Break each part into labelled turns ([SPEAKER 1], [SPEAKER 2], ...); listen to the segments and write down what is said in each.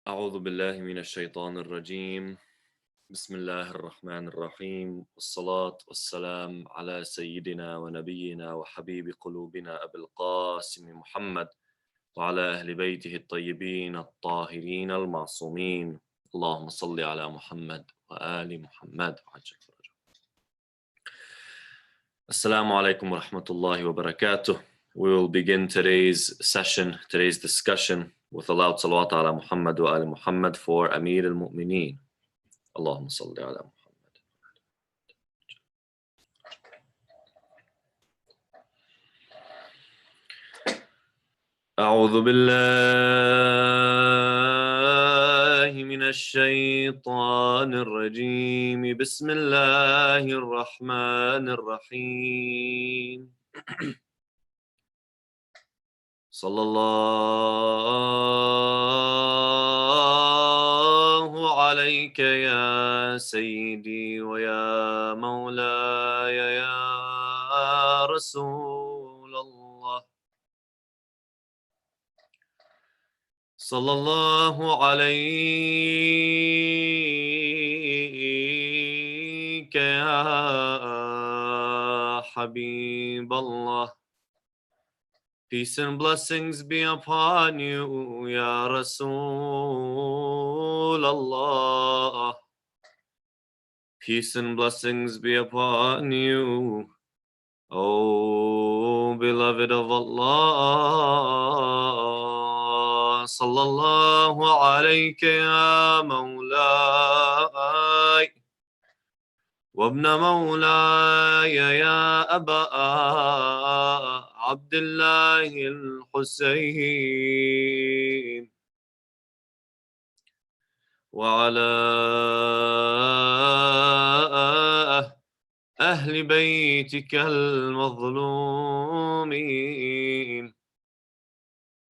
[SPEAKER 1] أعوذ بالله من الشيطان الرجيم. بسم الله الرحمن الرحيم، والصلاة والسلام على سيدنا ونبينا وحبيب قلوبنا أبي القاسم محمد وعلى أهل بيته الطيبين الطاهرين المعصومين. اللهم صل على محمد وآل محمد وعجل فرجهم. Assalamu alaikum wa rahmatullahi wa barakatuh. We will begin today's session, today's discussion with a loud salawat ala Muhammad wa ali Muhammad for Amir al-Mu'mineen. Allahumma salli ala Muhammad. أعوذ بالله من الشيطان الرجيم. بسم الله الرحمن الرحيم. صلى الله عليك يا سيدي ويا مولاي يا رسول الله. صلى الله عليك يا حبيب الله. Peace and blessings be upon you, Ya Rasul Allah. Peace and blessings be upon you, O beloved of Allah. Sallallahu alayka ya mawlai. وابن مولاي يا أبا عبد الله الحسين وعلى أهل بيتك المظلومين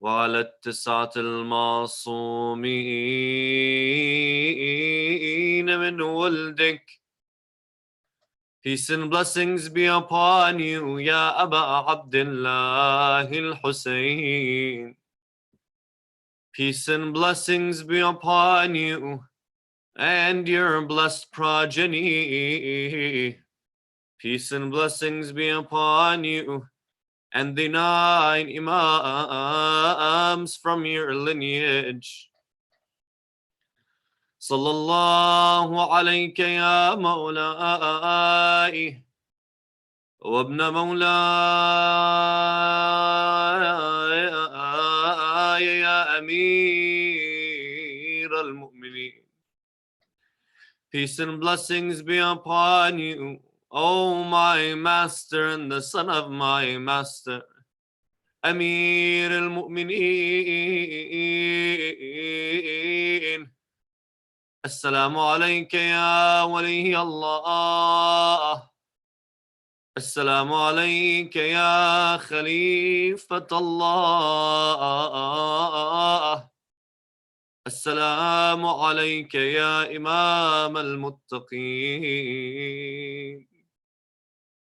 [SPEAKER 1] وعلى التسعة المعصومين من ولدك. Peace and blessings be upon you, Ya Aba Abdullah al-Husayn. Peace and blessings be upon you and your blessed progeny. Peace and blessings be upon you and the 9 Imams from your lineage. صلى الله عليك يا مولاي وابن مولاي يا أمير المؤمنين. Peace and blessings be upon you, O my master and the son of my master, Amir al-Mu'mineen. السلام عليك يا ولي الله. السلام عليك يا خليفة الله. السلام عليك يا إمام المتقين.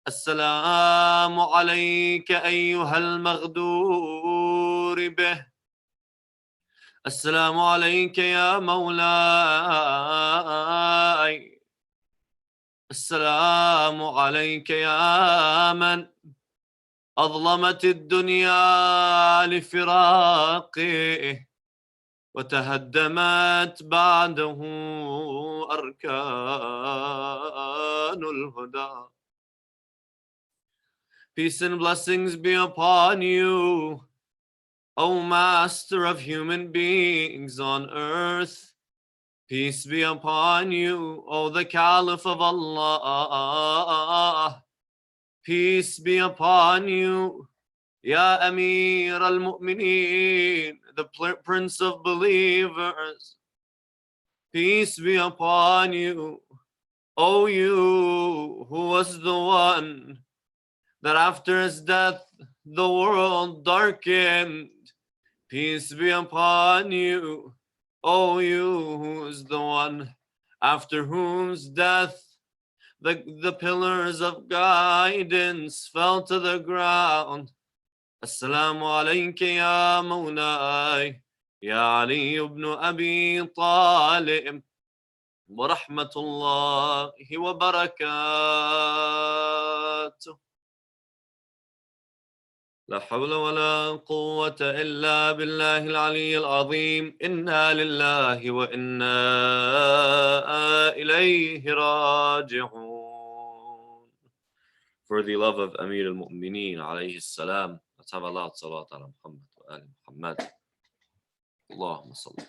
[SPEAKER 1] السلام عليك أيها المغدور به. السلام عليك يا مولاي. السلام عليك يا من أظلمت الدنيا لفراقه وتهدمت بعده أركان الهدى. Peace and blessings be upon you, O Master of human beings on earth. Peace be upon you, O the Caliph of Allah. Peace be upon you, Ya Amir al-Mu'mineen, the Prince of Believers. Peace be upon you, O you who was the one that after his death the world darkened. Peace be upon you, O you who is the one after whose death the pillars of guidance fell to the ground. Assalamu alayka ya mawlai يا علي بن أبي طالب ورحمة الله وبركاته. لا حول ولا قوة إلا بالله العلي العظيم. إنا لله وإنا إليه راجعون. For the love of Amir al-Mu'mineen alayhi salam, let's have a loud salat ala Muhammad wa ali Muhammad. Allahumma salli.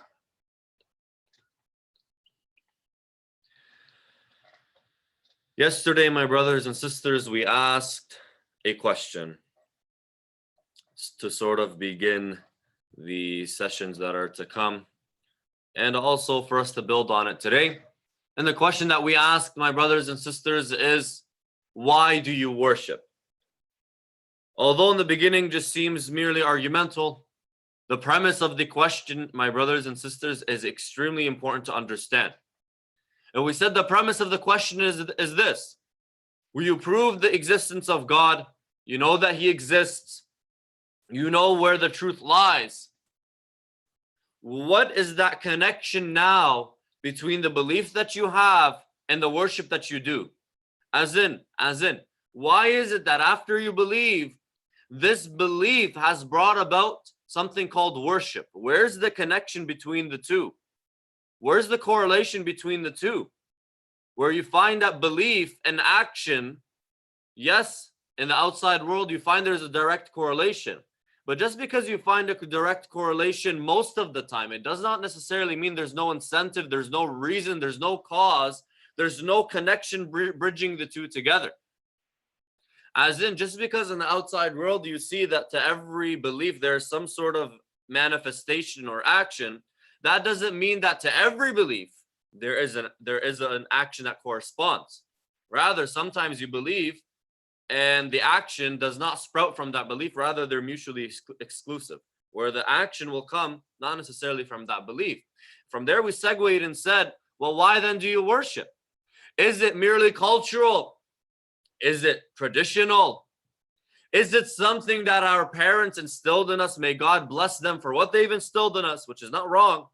[SPEAKER 1] Yesterday, my brothers and sisters, we asked a question to sort of begin the sessions that are to come, and also for us to build on it today. And the question that we asked, my brothers and sisters, is why do you worship? Although in the beginning just seems merely argumental, the premise of the question, my brothers and sisters, is extremely important to understand. And we said the premise of the question is this: will you prove the existence of God? You know that He exists. You know where the truth lies. What is that connection now between the belief that you have and the worship that you do? As in, why is it that after you believe, this belief has brought about something called worship? Where's the connection between the two? Where's the correlation between the two? Where you find that belief and action, yes, in the outside world, you find there's a direct correlation. But just because you find a direct correlation most of the time, it does not necessarily mean there's no incentive, there's no reason, there's no cause, there's no connection bridging the two together. As in, just because in the outside world you see that to every belief there's some sort of manifestation or action, that doesn't mean that to every belief there is an action that corresponds. Rather, sometimes you believe and the action does not sprout from that belief. Rather, they're mutually exclusive, where the action will come not necessarily from that belief. From there, we segued and said, well, why then do you worship? Is it merely cultural? Is it traditional? Is it something that our parents instilled in us? May God bless them for what they've instilled in us, which is not wrong.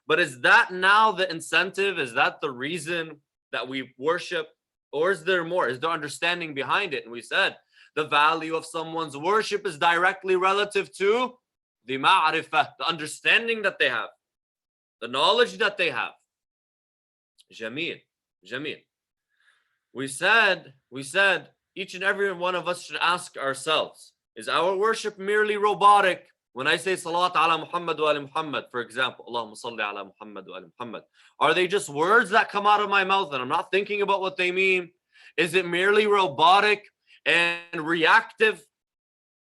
[SPEAKER 1] But is that now the incentive? Is that the reason that we worship? Or is there more? Is there understanding behind it? And we said the value of someone's worship is directly relative to the ma'rifah, the understanding that they have, the knowledge that they have. Jameel. We said each and every one of us should ask ourselves, is our worship merely robotic? When I say Salat ala Muhammad wa ali Muhammad, for example, Allahumma salli ala Muhammad wa ali Muhammad, are they just words that come out of my mouth and I'm not thinking about what they mean? Is it merely robotic and reactive?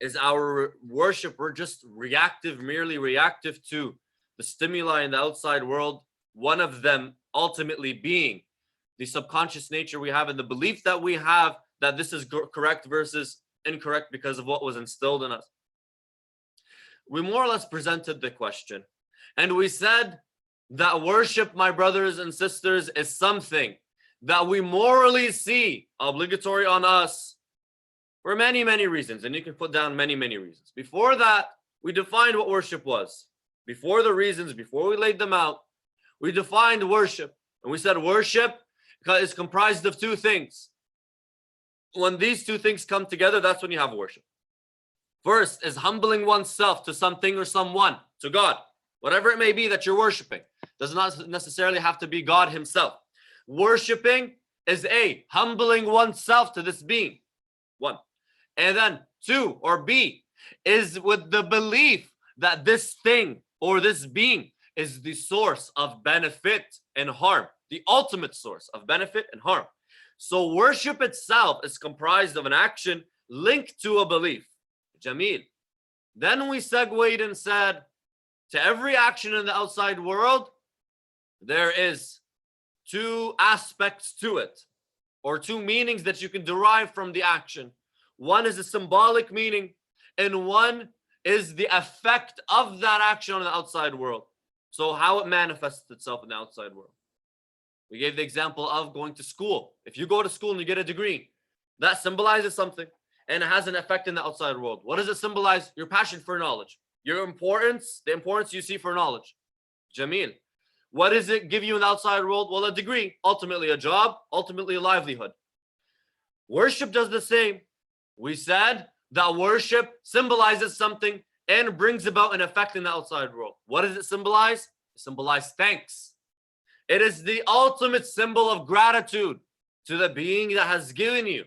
[SPEAKER 1] Is our worship, we're just reactive, merely reactive to the stimuli in the outside world? One of them ultimately being the subconscious nature we have and the belief that we have that this is correct versus incorrect because of what was instilled in us. We more or less presented the question, and we said that worship, my brothers and sisters, is something that we morally see obligatory on us for many, many reasons, and you can put down many, many reasons. Before that, we defined what worship was. Before the reasons, before we laid them out, we defined worship, and we said worship is comprised of two things. When these two things come together, that's when you have worship. First is humbling oneself to something or someone, to God, whatever it may be that you're worshiping. Does not necessarily have to be God himself. Worshiping is A, humbling oneself to this being, one. And then two, or B, is with the belief that this thing or this being is the source of benefit and harm, the ultimate source of benefit and harm. So worship itself is comprised of an action linked to a belief. Jameel. Then we segued and said, to every action in the outside world, there is two aspects to it, or two meanings that you can derive from the action. One is a symbolic meaning, and one is the effect of that action on the outside world. So how it manifests itself in the outside world. We gave the example of going to school. If you go to school and you get a degree, that symbolizes something and it has an effect in the outside world. What does it symbolize? Your passion for knowledge. Your importance, the importance you see for knowledge. Jameel. What does it give you in the outside world? Well, a degree, ultimately a job, ultimately a livelihood. Worship does the same. We said that worship symbolizes something and brings about an effect in the outside world. What does it symbolize? It symbolizes thanks. It is the ultimate symbol of gratitude to the being that has given you.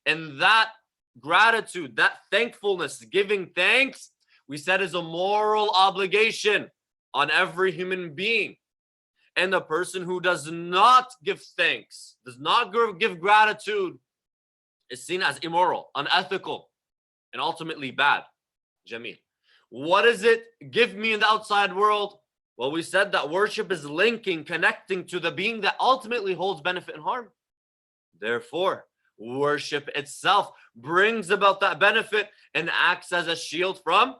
[SPEAKER 1] And that gratitude, that thankfulness, giving thanks, we said is a moral obligation on every human being. And the person who does not give thanks, does not give gratitude, is seen as immoral, unethical, and ultimately bad. Jameel. What does it give me in the outside world? Well, we said that worship is linking, connecting to the being that ultimately holds benefit and harm. Therefore, worship itself brings about that benefit and acts as a shield from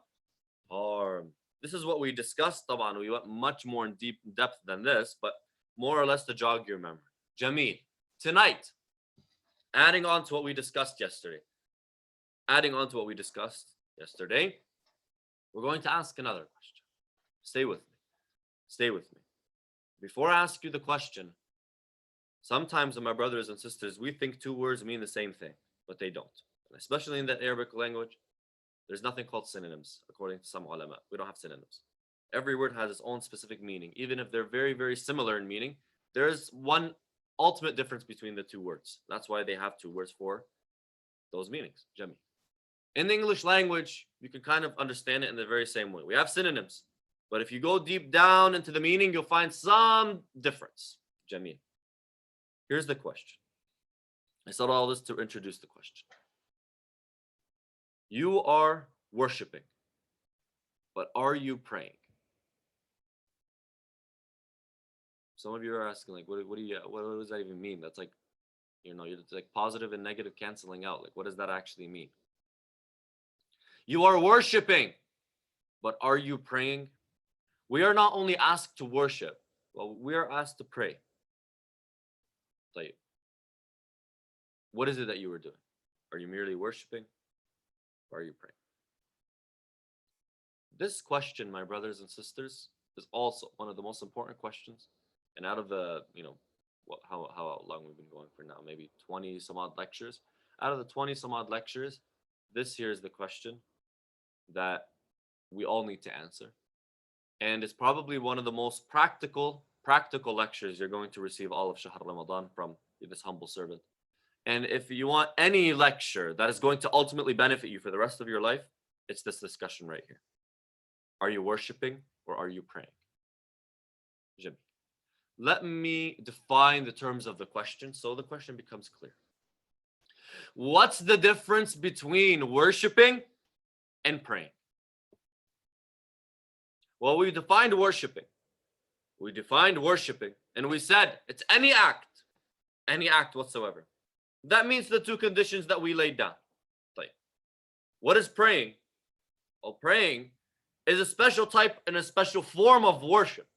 [SPEAKER 1] harm. This is what we discussed, Taban. We went much more in deep depth than this, but more or less to jog your memory. Jameel, tonight, adding on to what we discussed yesterday, we're going to ask another question. Stay with me. Before I ask you the question, sometimes, my brothers and sisters, we think two words mean the same thing, but they don't. Especially in the Arabic language, there's nothing called synonyms, according to some ulama. We don't have synonyms. Every word has its own specific meaning. Even if they're very, very similar in meaning, there is one ultimate difference between the two words. That's why they have two words for those meanings. Jameel. In the English language, you can kind of understand it in the very same way. We have synonyms, but if you go deep down into the meaning, you'll find some difference. Jameel. Here's the question. I said all this to introduce the question. You are worshiping, but are you praying? Some of you are asking, like, what does that even mean? That's like, it's like positive and negative canceling out. Like, what does that actually mean? You are worshiping, but are you praying? We are not only asked to worship, well, we are asked to pray. Like, what is it that you are doing? Are you merely worshiping? Or are you praying? This question, my brothers and sisters, is also one of the most important questions. And out of the, how long we've been going for now, maybe 20 some odd lectures. Out of the 20 some odd lectures, this here is the question that we all need to answer. And it's probably one of the most practical lectures you're going to receive all of Shahr Ramadan from this humble servant. And if you want any lecture that is going to ultimately benefit you for the rest of your life, it's this discussion right here. Are you worshiping or are you praying? Jameel. Let me define the terms of the question so the question becomes clear. What's the difference between worshiping and praying? Well, we defined worshiping. And we said it's any act whatsoever. That means the two conditions that we laid down. Like, what is praying? Well, praying is a special type and a special form of worship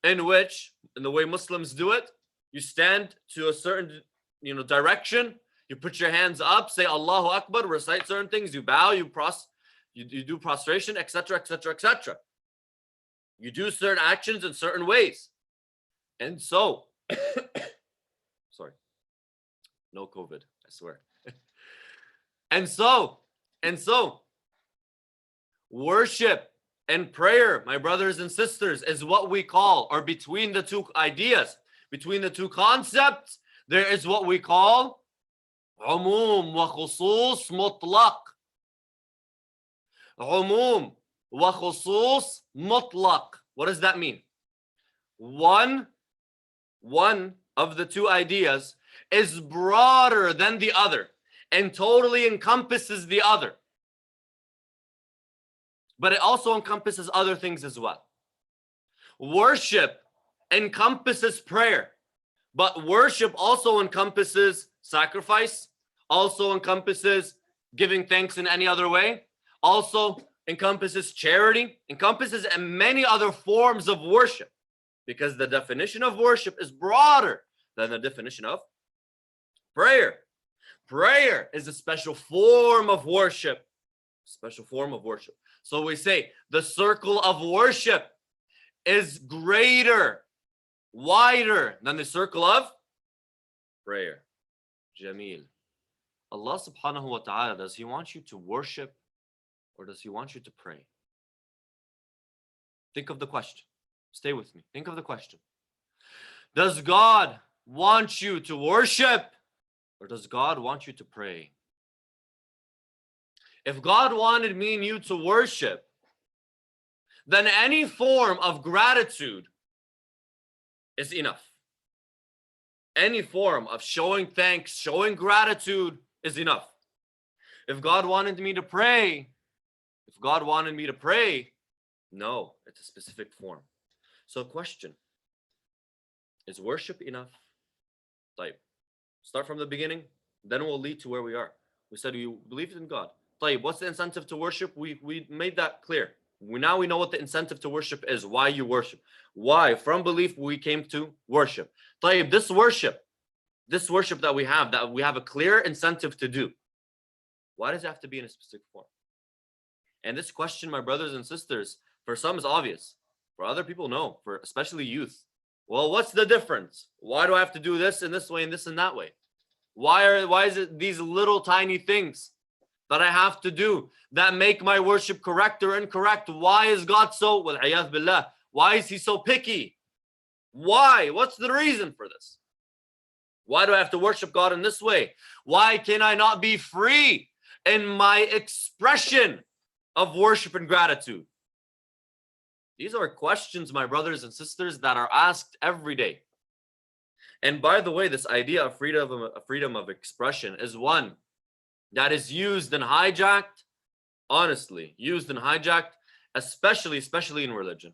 [SPEAKER 1] in which, in the way Muslims do it, you stand to a certain, direction, you put your hands up, say Allahu Akbar, recite certain things, you bow, you do prostration, etc., etc., etc. You do certain actions in certain ways. And so, sorry. No COVID, I swear. And so, worship and prayer, my brothers and sisters, is what we call, or between the two ideas, between the two concepts, there is what we call umum wa khusus mutlaq. Umum wa khusus mutlaq. What does that mean? One of the two ideas is broader than the other and totally encompasses the other. But it also encompasses other things as well. Worship encompasses prayer, but worship also encompasses sacrifice, also encompasses giving thanks in any other way, also encompasses charity, encompasses many other forms of worship, because the definition of worship is broader than the definition of prayer. Prayer is a special form of worship. So we say the circle of worship is greater, wider than the circle of prayer. Jameel. Allah subhanahu wa ta'ala, does He want you to worship or does He want you to pray? Think of the question. Stay with me. Think of the question. Does God want you to worship or does God want you to pray? If God wanted me and you to worship, then any form of gratitude is enough. Any form of showing thanks, showing gratitude is enough. If God wanted me to pray, no, it's a specific form. So question, is worship enough? Like, start from the beginning, then we'll lead to where we are. We said we believed in God. What's the incentive to worship? We made that clear. Now we know what the incentive to worship is, why you worship. Why? From belief we came to worship. This worship that we have a clear incentive to do. Why does it have to be in a specific form? And this question, my brothers and sisters, for some is obvious. For other people, no. For especially youth. Well, what's the difference? Why do I have to do this in this way and this in that way? Why is it these little tiny things that I have to do that make my worship correct or incorrect? Why is God so, wal-'iyadh billah, why is He so picky? Why? What's the reason for this? Why do I have to worship God in this way? Why can I not be free in my expression of worship and gratitude? These are questions, my brothers and sisters, that are asked every day. And by the way, this idea of freedom of expression is one that is used and hijacked, honestly, especially in religion.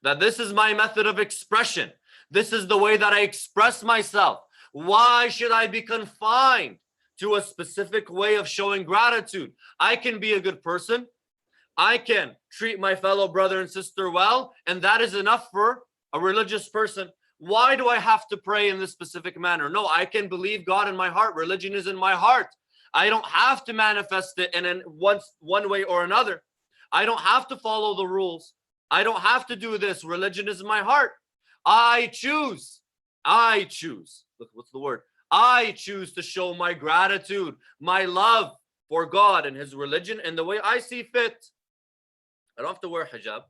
[SPEAKER 1] That this is my method of expression. This is the way that I express myself. Why should I be confined to a specific way of showing gratitude? I can be a good person. I can treat my fellow brother and sister well, and that is enough for a religious person. Why do I have to pray in this specific manner? No, I can believe God in my heart. Religion is in my heart. I don't have to manifest it in one way or another. I don't have to follow the rules. I don't have to do this. Religion is in my heart. I choose. Look, what's the word? I choose to show my gratitude, my love for God and His religion in the way I see fit. I don't have to wear hijab.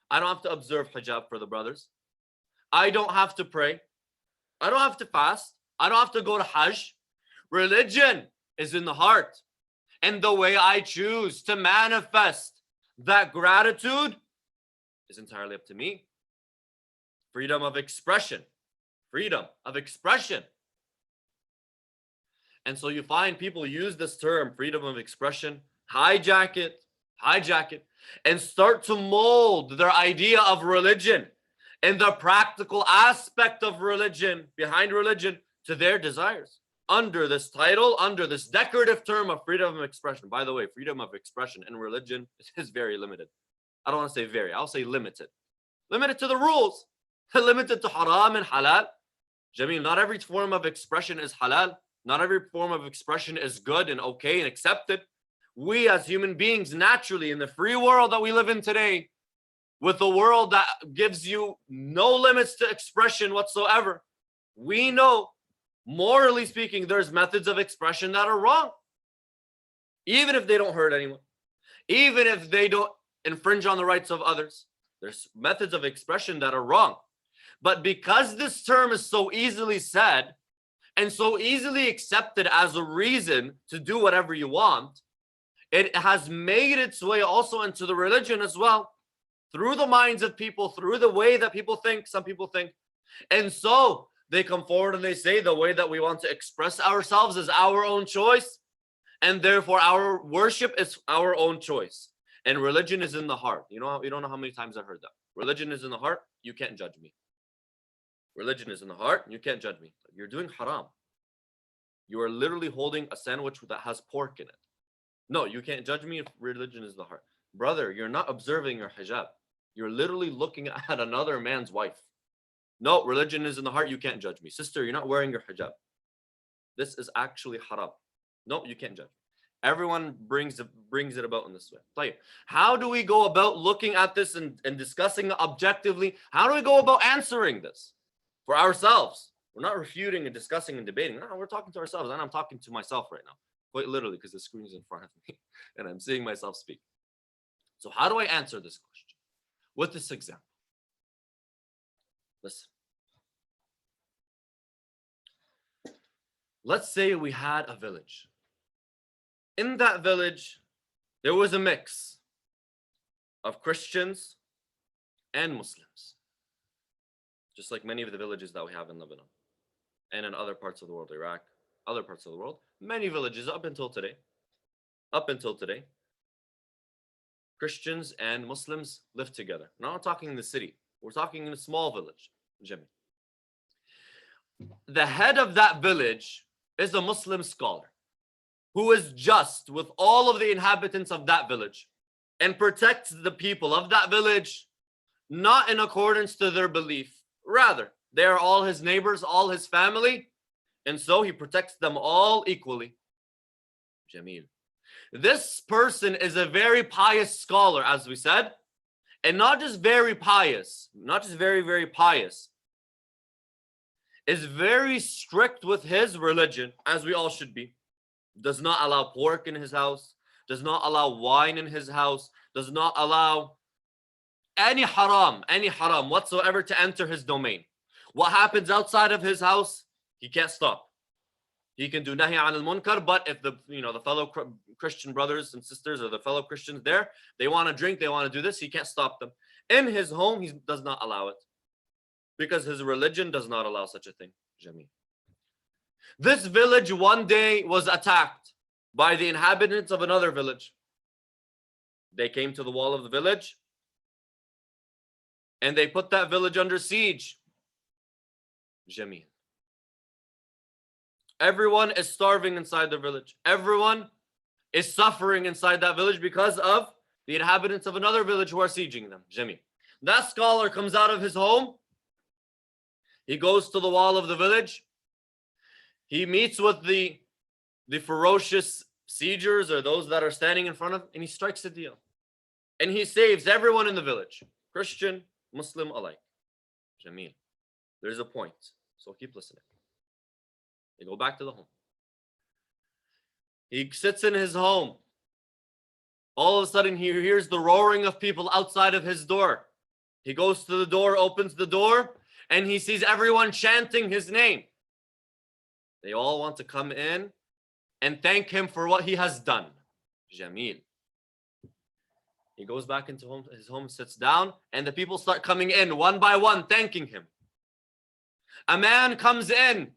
[SPEAKER 1] I don't have to observe hijab for the brothers. I don't have to pray. I don't have to fast. I don't have to go to Hajj. Religion is in the heart. And the way I choose to manifest that gratitude is entirely up to me. Freedom of expression. Freedom of expression. And so you find people use this term, freedom of expression, hijack it, and start to mold their idea of religion and the practical aspect of religion, behind religion, to their desires. Under this title, under this decorative term of freedom of expression. By the way, freedom of expression in religion is very limited. I don't want to say very, I'll say limited. Limited to the rules. Limited to haram and halal. Jameel, not every form of expression is halal. Not every form of expression is good and okay and accepted. We as human beings, naturally, in the free world that we live in today, with a world that gives you no limits to expression whatsoever, we know, morally speaking, there's methods of expression that are wrong. Even if they don't hurt anyone, even if they don't infringe on the rights of others, there's methods of expression that are wrong. But because this term is so easily said and so easily accepted as a reason to do whatever you want, it has made its way also into the religion as well, through the minds of people, through the way that people think, some people think. And so they come forward and they say the way that we want to express ourselves is our own choice, and therefore our worship is our own choice. And religion is in the heart. You don't know how many times I've heard that. Religion is in the heart, you can't judge me. Religion is in the heart, you can't judge me. You're doing haram. You are literally holding a sandwich that has pork in it. No, you can't judge me if religion is the heart. Brother, you're not observing your hijab. You're literally looking at another man's wife. No, religion is in the heart. You can't judge me. Sister, you're not wearing your hijab. This is actually haram. No, you can't judge. Everyone brings it about in this way. How do we go about looking at this and discussing objectively? How do we go about answering this for ourselves? We're not refuting and discussing and debating. No, we're talking to ourselves, and I'm talking to myself right now, quite literally, because the screen is in front of me and I'm seeing myself speak. So how do I answer this question? With this example. Listen. Let's say we had a village. In that village, there was a mix of Christians and Muslims, just like many of the villages that we have in Lebanon and in other parts of the world, Iraq, other parts of the world. Many villages up until today, Christians and Muslims live together. We're not talking in the city. We're talking in a small village, Jimmy. The head of that village is a Muslim scholar who is just with all of the inhabitants of that village and protects the people of that village, not in accordance to their belief. Rather, they are all his neighbors, all his family, and so he protects them all equally. Jameel. This person is a very pious scholar, as we said, and not just very pious, not just very, very pious, is very strict with his religion, as we all should be. Does not allow pork in his house, does not allow wine in his house, does not allow any haram whatsoever to enter his domain. What happens outside of his house, he can't stop. He can do nahi anil munkar, but if the fellow Christian brothers and sisters or the fellow Christians there, they want to drink, they want to do this, he can't stop them. In his home, he does not allow it because his religion does not allow such a thing. Jameel. This village one day was attacked by the inhabitants of another village. They came to the wall of the village and they put that village under siege. Jameel. Everyone is starving inside the village. Everyone is suffering inside that village because of the inhabitants of another village who are sieging them. Jameel. That scholar comes out of his home. He goes to the wall of the village. He meets with the ferocious siegers or those that are standing in front of him, and he strikes a deal. And he saves everyone in the village, Christian, Muslim alike. Jameel. There's a point, so keep listening. They go back to the home. He sits in his home. All of a sudden, he hears the roaring of people outside of his door. He goes to the door, opens the door, and he sees everyone chanting his name. They all want to come in and thank him for what he has done. Jameel. He goes back into his home, sits down, and the people start coming in one by one, thanking him. A man comes in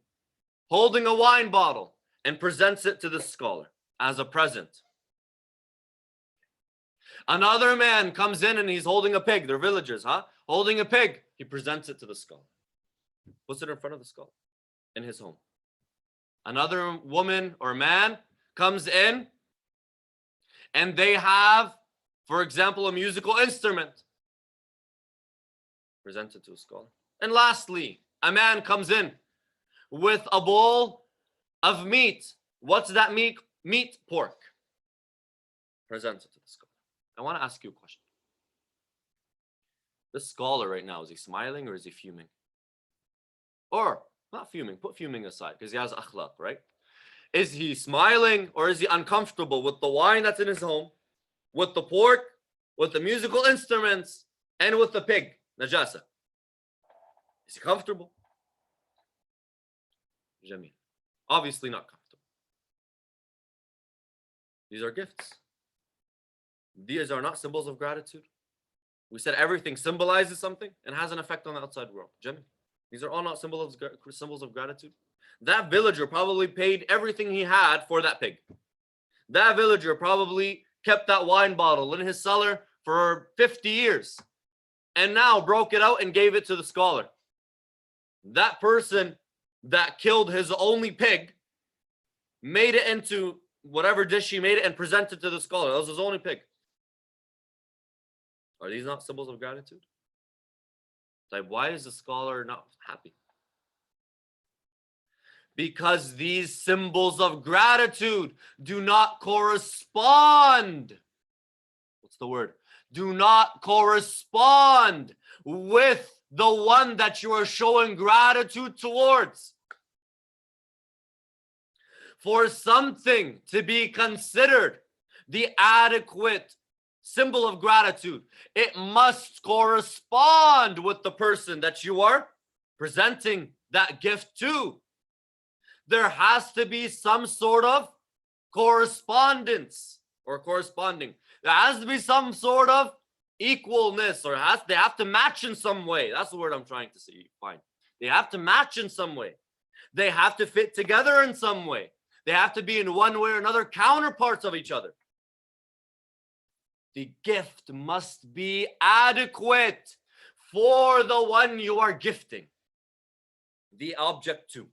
[SPEAKER 1] holding a wine bottle and presents it to the scholar as a present. Another man comes in and he's holding a pig. They're villagers, holding a pig. He presents it to the scholar. Puts it in front of the scholar in his home. Another woman or man comes in and they have, for example, a musical instrument. Present it to a scholar. And lastly, a man comes in with a bowl of meat. What's that meat? Meat, pork. Present it to the scholar. I want to ask you a question. This scholar right now, is he smiling or is he fuming? Or, not fuming, put fuming aside because he has akhlaq, right? Is he smiling or is he uncomfortable with the wine that's in his home, with the pork, with the musical instruments, and with the pig, najasa? Is he comfortable? Jameel. Obviously not comfortable. These are gifts. These are not symbols of gratitude. We said everything symbolizes something and has an effect on the outside world. Jameel. These are all not symbols of gratitude. That villager probably paid everything he had for that pig. That villager probably kept that wine bottle in his cellar for 50 years and now broke it out and gave it to the scholar. That person that killed his only pig made it into whatever dish he made it and presented to the scholar. That was his only pig. Are these not symbols of gratitude? Like, why is the scholar not happy? Because these symbols of gratitude do not correspond. What's the word? Do not correspond with the one that you are showing gratitude towards. For something to be considered the adequate symbol of gratitude, it must correspond with the person that you are presenting that gift to. There has to be some sort of correspondence or corresponding. There has to be some sort of equalness, or they have to match in some way. That's the word I'm trying to see. Fine. They have to match in some way. They have to fit together in some way. They have to be in one way or another counterparts of each other. The gift must be adequate for the one you are gifting the object to.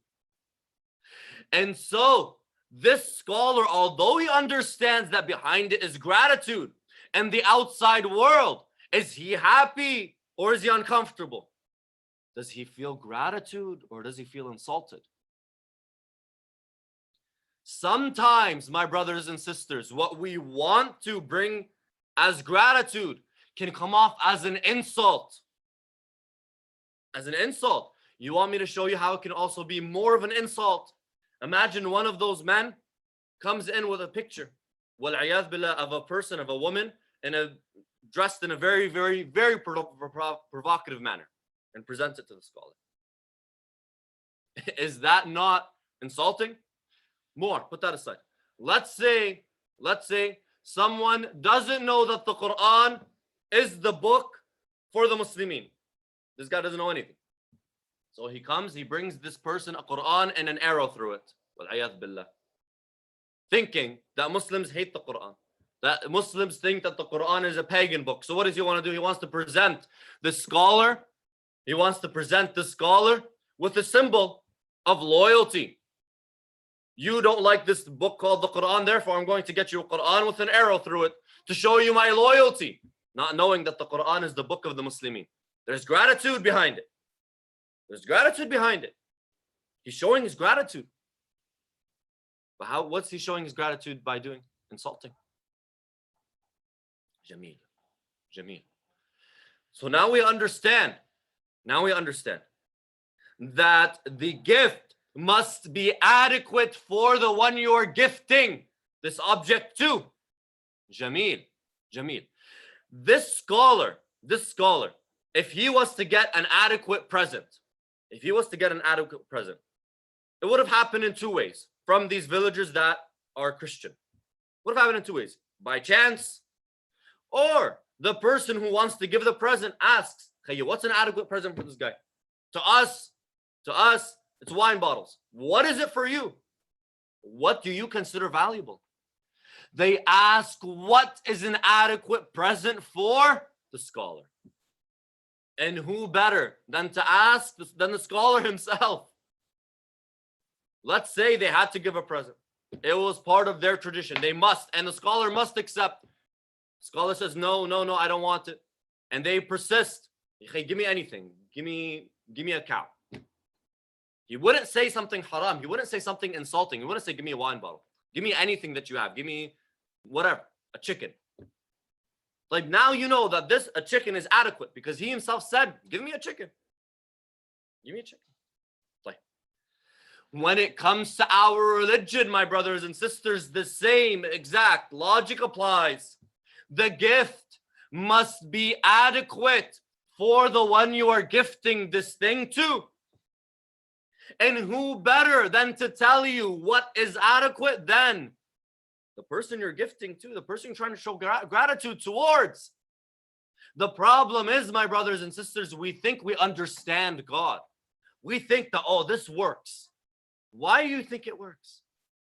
[SPEAKER 1] And so this scholar, although he understands that behind it is gratitude and the outside world, is he happy or is he uncomfortable? Does he feel gratitude or does he feel insulted? Sometimes, my brothers and sisters, what we want to bring as gratitude can come off as an insult. As an insult. You want me to show you how it can also be more of an insult? Imagine one of those men comes in with a picture, wal-'iyadh billah, of a person, of a woman, dressed in a very, very, very provocative manner, and presents it to the scholar. Is that not insulting? More, put that aside. Let's say someone doesn't know that the Quran is the book for the Muslimin. This guy doesn't know anything. So he comes, he brings this person a Quran and an arrow through it. Wal-'iyadh billah. Thinking that Muslims hate the Quran. That Muslims think that the Quran is a pagan book. So what does he want to do? He wants to present the scholar. He wants to present the scholar with a symbol of loyalty. You don't like this book called the Quran, therefore I'm going to get you a Quran with an arrow through it to show you my loyalty. Not knowing that the Quran is the book of the Muslimin. There's gratitude behind it. There's gratitude behind it. He's showing his gratitude. But what's he showing his gratitude by doing? Insulting. Jameel. Jameel. So now we understand that the gift must be adequate for the one you are gifting this object to. Jameel. Jameel. This scholar, if he was to get an adequate present, it would have happened in two ways from these villagers that are Christian. Would have happened in two ways. By chance, or the person who wants to give the present asks, "Hey, what's an adequate present for this guy?" To us, it's wine bottles. What is it for you? What do you consider valuable? They ask, what is an adequate present for the scholar? And who better than to ask than the scholar himself? Let's say they had to give a present. It was part of their tradition. They must, and the scholar must accept. The scholar says, no, I don't want it. And they persist. Hey, give me anything. Give me a cow. He wouldn't say something haram. He wouldn't say something insulting. He wouldn't say, give me a wine bottle. Give me anything that you have. Give me whatever, a chicken. Like, now you know that a chicken is adequate because he himself said, give me a chicken. Give me a chicken. Like, when it comes to our religion, my brothers and sisters, the same exact logic applies. The gift must be adequate for the one you are gifting this thing to. And who better than to tell you what is adequate than the person you're gifting to, the person you're trying to show gratitude towards. The problem is, my brothers and sisters, we think we understand God. We think that, oh, this works. Why do you think it works?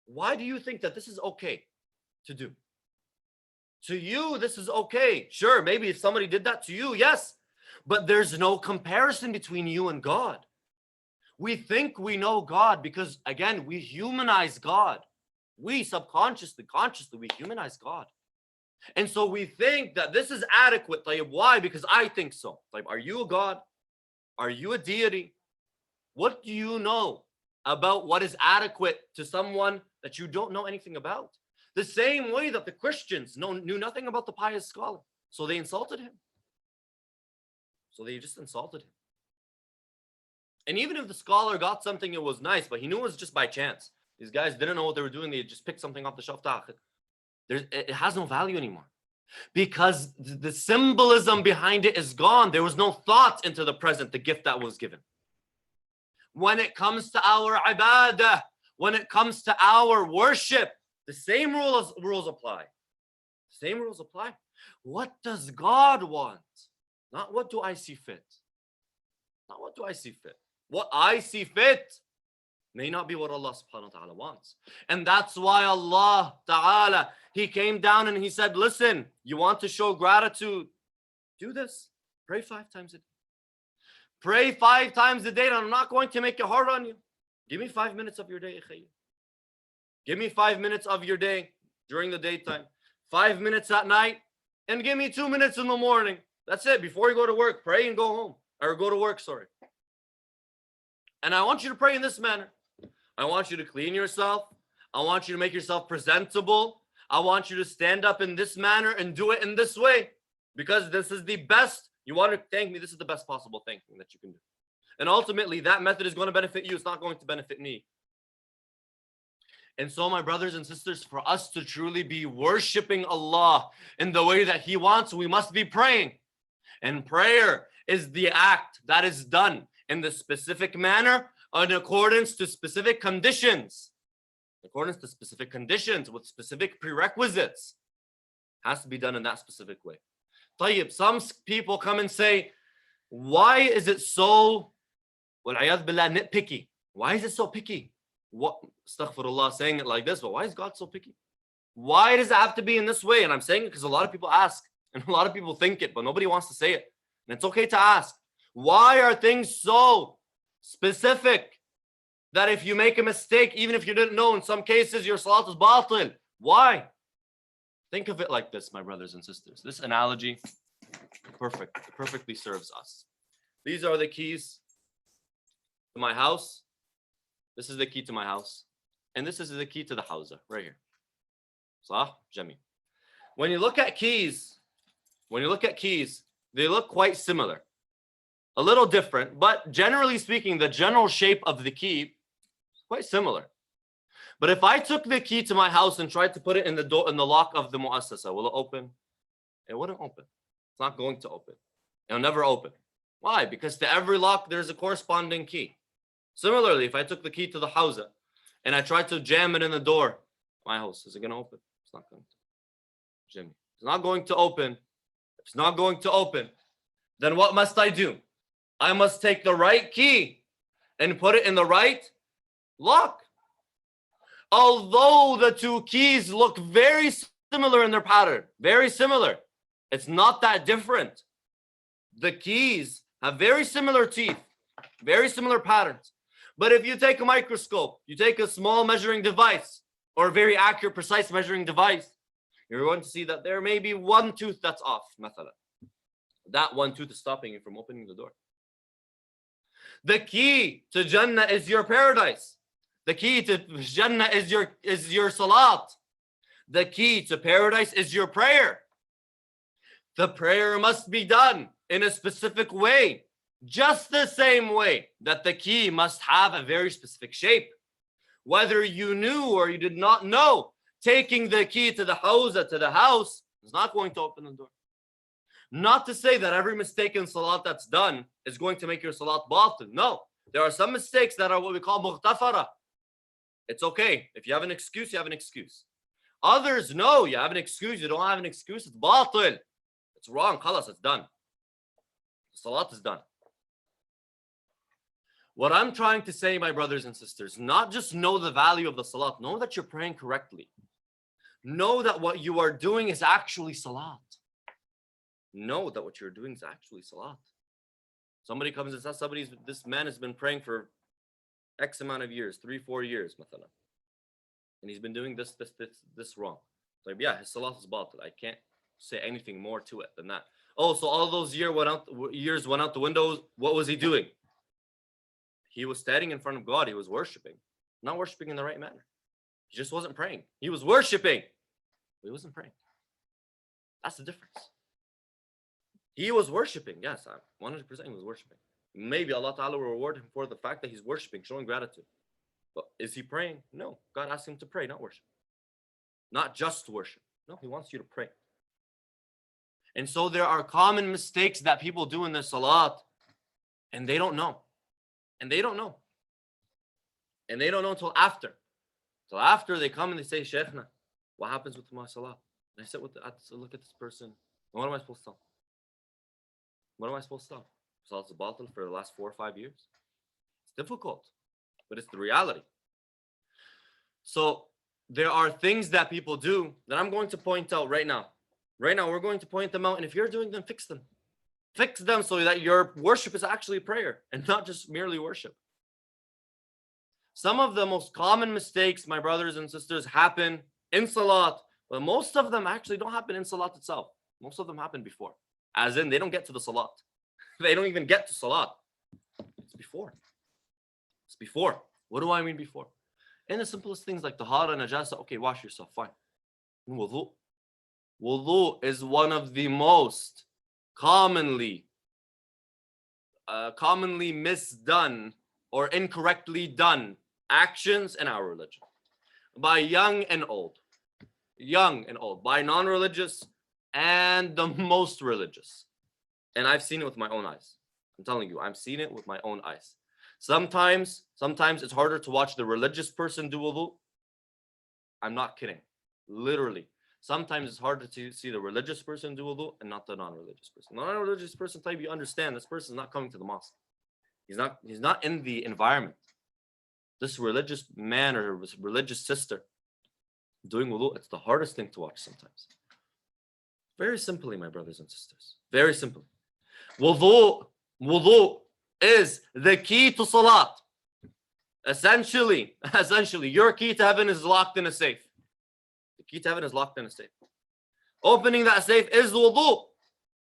[SPEAKER 1] Why do you think that this is okay to do? To you, this is okay. Sure, maybe if somebody did that to you, yes. But there's no comparison between you and God. We think we know God because, again, we humanize God. We subconsciously, consciously, we humanize God. And so we think that this is adequate. Like, why? Because I think so. Like, are you a God? Are you a deity? What do you know about what is adequate to someone that you don't know anything about. The same way that the Christians knew nothing about the pious scholar. So they insulted him. So they just insulted him. And even if the scholar got something, it was nice, but he knew it was just by chance. These guys didn't know what they were doing. They just picked something off the shelf. It has no value anymore. Because the symbolism behind it is gone. There was no thought into the present, the gift that was given. When it comes to our ibadah, when it comes to our worship, the same rules apply. Same rules apply. What does God want? Not what do I see fit. Not what do I see fit. What I see fit may not be what Allah subhanahu wa ta'ala wants. And that's why Allah ta'ala, He came down and He said, listen, you want to show gratitude? Do this. Pray 5 times a day. Pray 5 times a day, and I'm not going to make it hard on you. Give me 5 minutes of your day. Give me 5 minutes of your day during the daytime, 5 minutes at night, and give me 2 minutes in the morning. That's it. Before you go to work, pray and go home. Or go to work, sorry. And I want you to pray in this manner. I want you to clean yourself. I want you to make yourself presentable. I want you to stand up in this manner and do it in this way. Because this is the best. You want to thank me. This is the best possible thanking that you can do. And ultimately, that method is going to benefit you. It's not going to benefit me. And so, my brothers and sisters, for us to truly be worshiping Allah in the way that He wants, we must be praying. And prayer is the act that is done in the specific manner in accordance to specific conditions. According to specific conditions with specific prerequisites. Has to be done in that specific way. Tayyib, some people come and say, why is it so, wal-'iyadh billah, nitpicky? Why is it so picky? What, astaghfirullah, saying it like this, but why is God so picky? Why does it have to be in this way? And I'm saying it because a lot of people ask, and a lot of people think it, but nobody wants to say it. And it's okay to ask. Why are things so specific that if you make a mistake, even if you didn't know, in some cases your salat is batil? Why? Think of it like this, my brothers and sisters. This analogy, perfect. It perfectly serves us. These are the keys to my house. This is the key to my house. And this is the key to the house, right here. Sah, Jami. When you look at keys, they look quite similar. A little different, but generally speaking, the general shape of the key is quite similar. But if I took the key to my house and tried to put it in the door, in the lock of the mu'assasa, will it open? It wouldn't open. It's not going to open. It'll never open. Why? Because to every lock, there's a corresponding key. Similarly, if I took the key to the house and I tried to jam it in the door, my house, is it going to open? It's not going to. Jimmy, it's not going to open. If it's not going to open, then what must I do? I must take the right key and put it in the right lock. Although the two keys look very similar in their pattern, very similar, it's not that different. The keys have very similar teeth, very similar patterns. But if you take a microscope, you take a small measuring device or a very accurate, precise measuring device, you're going to see that there may be one tooth that's off, mathalan. That one tooth is stopping you from opening the door. The key to Jannah is your paradise. The key to Jannah is your salat. The key to paradise is your prayer. The prayer must be done in a specific way, just the same way that the key must have a very specific shape. Whether you knew or you did not know, taking the key to the house is not going to open the door. Not to say that every mistake in salat that's done is going to make your salat batil. No, there are some mistakes that are what we call mughtafara. It's okay. If you have an excuse, you have an excuse. Others, no, you have an excuse. You don't have an excuse. It's batil. It's wrong. Khalas, it's done. The salat is done. What I'm trying to say, my brothers and sisters, not just know the value of the salat. Know that you're praying correctly. Know that what you are doing is actually salat. Know that what you're doing is actually salat. Somebody comes and says, this man has been praying for X amount of years, 3-4 years, mathalan. And he's been doing this wrong. So yeah, his salat is batil. I can't say anything more to it than that. Oh, so all those years went out the window. What was he doing? He was standing in front of God. He was worshiping. Not worshiping in the right manner. He just wasn't praying. He was worshiping, but he wasn't praying. That's the difference. He was worshiping. Yes, 100% he was worshiping. Maybe Allah Ta'ala will reward him for the fact that he's worshiping, showing gratitude. But is he praying? No. God asked him to pray, not worship. Not just worship. No, he wants you to pray. And so there are common mistakes that people do in their salat, and they don't know. And they don't know. And they don't know until after. Until after they come and they say, Shaykhna, what happens with my salat? And I sit with look at this person. What am I supposed to tell? What am I supposed to tell? Salat's batil for the last 4 or 5 years. It's difficult, but it's the reality. So there are things that people do that I'm going to point out right now. Right now, we're going to point them out. And if you're doing them, fix them. Fix them so that your worship is actually prayer and not just merely worship. Some of the most common mistakes, my brothers and sisters, happen in salat, but most of them actually don't happen in salat itself. Most of them happen before. As in, they don't get to the salat. They don't even get to salat. It's before. It's before. What do I mean before? In the simplest things like tahara, najasa, okay, wash yourself, fine. Wudu. Wudu is one of the most commonly misdone or incorrectly done actions in our religion by young and old, by non-religious and the most religious. And I've seen it with my own eyes. I'm telling you, I've seen it with my own eyes. Sometimes it's harder to watch the religious person do wudu. I'm not kidding. Literally. Sometimes it's harder to see the religious person do wudu and not the non-religious person. The non-religious person type, you understand this person is not coming to the mosque. He's not in the environment. This religious man or religious sister doing wudu, it's the hardest thing to watch sometimes. Very simply, my brothers and sisters. Very simply. Wudu is the key to salat. Essentially, your key to heaven is locked in a safe. The key to heaven is locked in a safe. Opening that safe is wudu.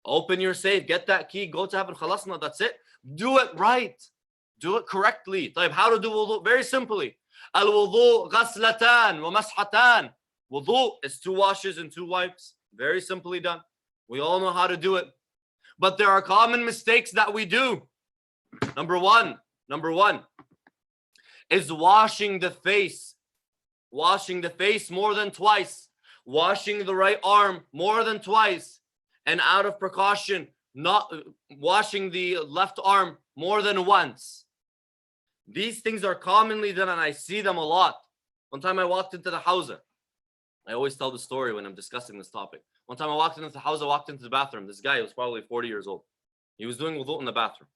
[SPEAKER 1] Open your safe, get that key, go to heaven, khalasna, that's it. Do it right. Do it correctly. How to do wudu? Very simply. Al-wudu ghaslatan wa mashatan. Wudu is 2 washes and 2 wipes. Very simply done. We all know how to do it. But there are common mistakes that we do. Number one is washing the face. Washing the face more than twice. Washing the right arm more than twice. And out of precaution, not washing the left arm more than once. These things are commonly done and I see them a lot. One time I walked into the hawza. I always tell the story when I'm discussing this topic. One time I walked into the house, I walked into the bathroom. This guy was probably 40 years old. He was doing wudu in the bathroom.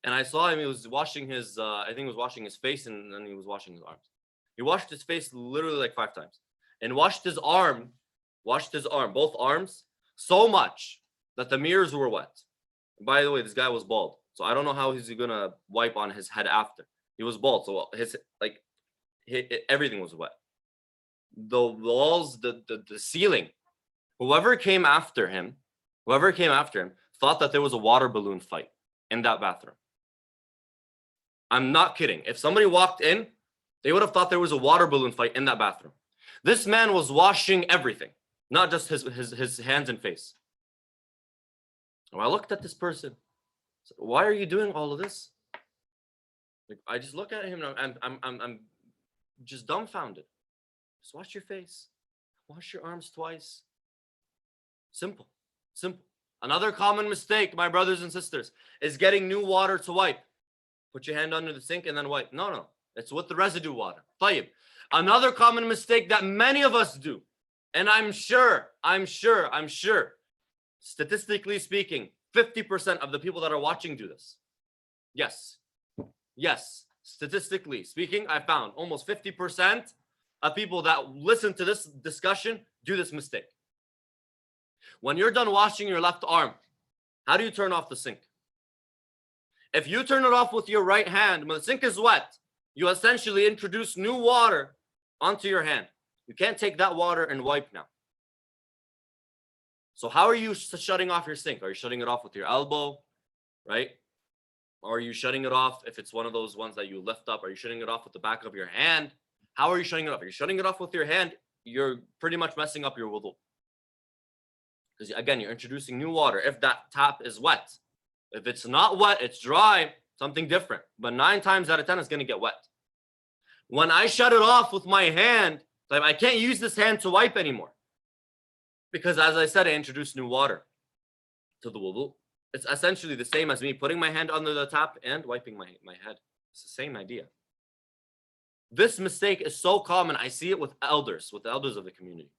[SPEAKER 1] And I saw him, he was washing his, I think he was washing his face and then he was washing his arms. He washed his face literally like 5 times. And washed his arm, both arms, so much that the mirrors were wet. And by the way, this guy was bald. So I don't know how he's gonna wipe on his head after. He was bald, so everything was wet. The walls, the ceiling. Whoever came after him thought that there was a water balloon fight in that bathroom. I'm not kidding. If somebody walked in, they would have thought there was a water balloon fight in that bathroom. This man was washing everything, not just his hands and face. And I looked at this person. I said, why are you doing all of this? I just look at him and I'm just dumbfounded. Just wash your face. Wash your arms twice. Simple. Another common mistake, my brothers and sisters, is getting new water to wipe. Put your hand under the sink and then wipe. No. It's with the residue water. Tayyib. Another common mistake that many of us do, and I'm sure, statistically speaking, 50% of the people that are watching do this. Yes. Statistically speaking, I found almost 50% of people that listen to this discussion do this mistake. When you're done washing your left arm, how do you turn off the sink? If you turn it off with your right hand, when the sink is wet, you essentially introduce new water onto your hand. You can't take that water and wipe now. So how are you shutting off your sink? Are you shutting it off with your elbow, right? Or are you shutting it off if it's one of those ones that you lift up? Are you shutting it off with the back of your hand? How are you shutting it off? If you're shutting it off with your hand, you're pretty much messing up your wudu. Because again, you're introducing new water if that tap is wet. If it's not wet, it's dry, something different. But 9 times out of 10, it's going to get wet. When I shut it off with my hand, like I can't use this hand to wipe anymore. Because as I said, I introduced new water to the wudu. It's essentially the same as me putting my hand under the tap and wiping my head. It's the same idea. This mistake is so common. I see it with the elders of the community.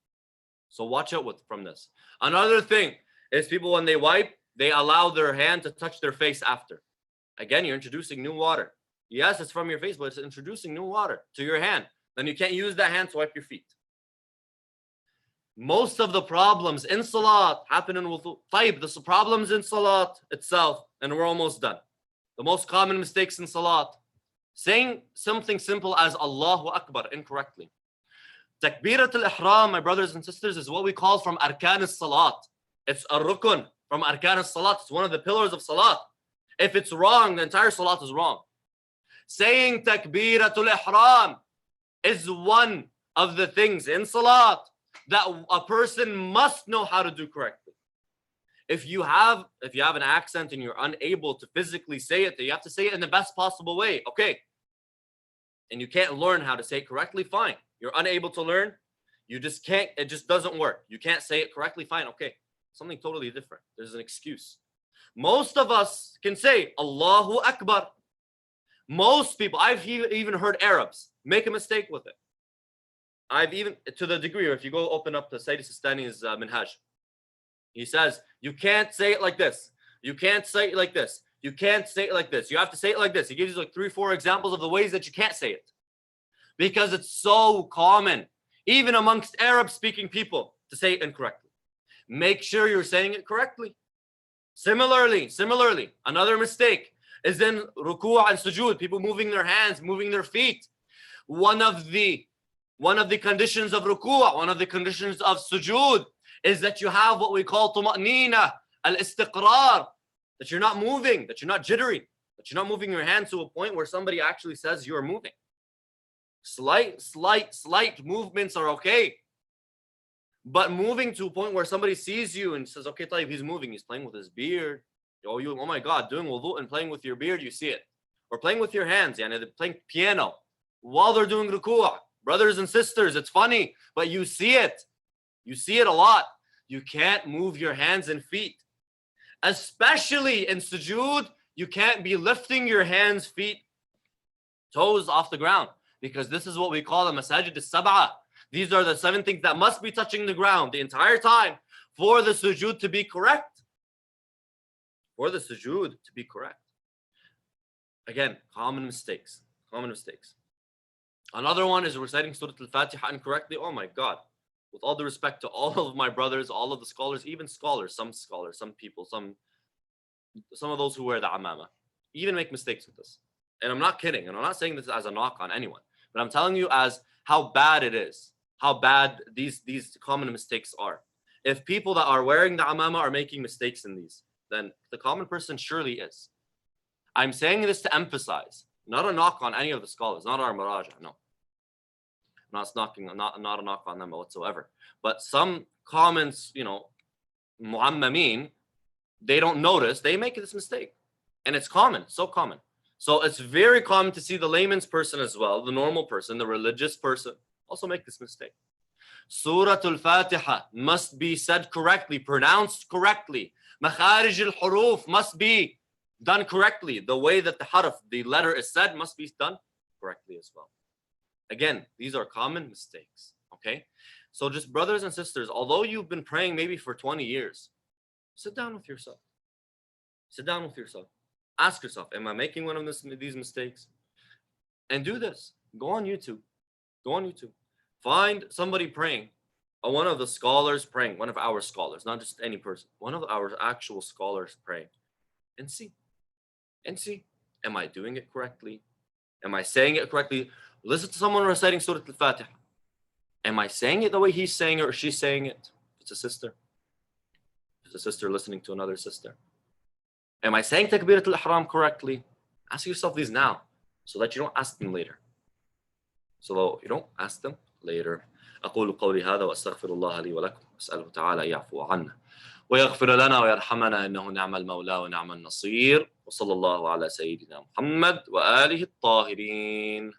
[SPEAKER 1] So watch out from this. Another thing is people, when they wipe, they allow their hand to touch their face after. Again, you're introducing new water. Yes, it's from your face, but it's introducing new water to your hand. Then you can't use that hand to wipe your feet. Most of the problems in Salat happen in wudu. The problems in Salat itself, and we're almost done. The most common mistakes in Salat. Saying something simple as Allahu Akbar incorrectly. Takbirat al-Ihram, my brothers and sisters, is what we call from Arkan al-Salat. It's a rukun from Arkan al-Salat. It's one of the pillars of Salat. If it's wrong, the entire Salat is wrong. Saying Takbirat al-Ihram is one of the things in Salat that a person must know how to do correctly. If you have an accent and you're unable to physically say it, you have to say it in the best possible way. Okay. And you can't learn how to say it correctly, fine. You're unable to learn, you just can't, it just doesn't work. You can't say it correctly, fine, okay. Something totally different. There's an excuse. Most of us can say Allahu Akbar. Most people, I've even heard Arabs make a mistake with it. I've even, to the degree, if you go open up the Sayyid Sistani's Minhaj, he says, you can't say it like this. You can't say it like this. You can't say it like this. You have to say it like this. He gives you like 3 or 4 examples of the ways that you can't say it. Because it's so common, even amongst Arab-speaking people, to say it incorrectly. Make sure you're saying it correctly. Similarly, another mistake is in ruku' and sujood, people moving their hands, moving their feet. One of the conditions of ruku', one of the conditions of sujood is that you have what we call tuma'nina, al-istiqrar, that you're not moving, that you're not jittery, that you're not moving your hands to a point where somebody actually says you're moving. Slight movements are okay. But moving to a point where somebody sees you and says, okay, Tayyib, he's moving, he's playing with his beard. Oh my God, doing wudu and playing with your beard, you see it. Or playing with your hands, they're playing piano while they're doing ruku'. Brothers and sisters, it's funny, but you see it. You see it a lot. You can't move your hands and feet. Especially in sujood, you can't be lifting your hands, feet, toes off the ground. Because this is what we call the masajid al-sab'ah. These are the 7 things that must be touching the ground the entire time for the sujood to be correct. For the sujood to be correct. Again, common mistakes. Another one is reciting Surah Al-Fatiha incorrectly. Oh my God. With all due respect to all of my brothers, all of the scholars, even scholars, some people, some of those who wear the amama, even make mistakes with this. And I'm not kidding. And I'm not saying this as a knock on anyone. But I'm telling you as how bad it is, how bad these common mistakes are. If people that are wearing the amama are making mistakes in these, then the common person surely is. I'm saying this to emphasize, not a knock on any of the scholars, not our maraja, no. Not a knock on them whatsoever. But some comments, mu'ammamin, they don't notice, they make this mistake. And it's common, so common. So it's very common to see the layman's person as well, the normal person, the religious person, also make this mistake. Surah Al-Fatiha must be said correctly, pronounced correctly. Makharij al-huruf must be done correctly. The way that the harf, the letter is said, must be done correctly as well. Again, these are common mistakes, okay? So just brothers and sisters, although you've been praying maybe for 20 years, sit down with yourself. Sit down with yourself. Ask yourself, am I making one of these mistakes? And do this. Go on YouTube. Find somebody praying, or one of the scholars praying, one of our scholars, not just any person, one of our actual scholars praying, and see. Am I doing it correctly? Am I saying it correctly? Listen to someone reciting Surah Al-Fatiha. Am I saying it the way he's saying it or she's saying it? If it's a sister. If it's a sister listening to another sister. Am I saying Takbirat al-Ihram correctly? Ask yourself these now so that you don't ask them later. أقول قولي هذا وأستغفر الله لي ولكم أسأله تعالى يعفو عنا ويغفر لنا ويرحمنا إنه نعم المولى ونعم النصير وصلى الله على سيدنا محمد وآله الطاهرين.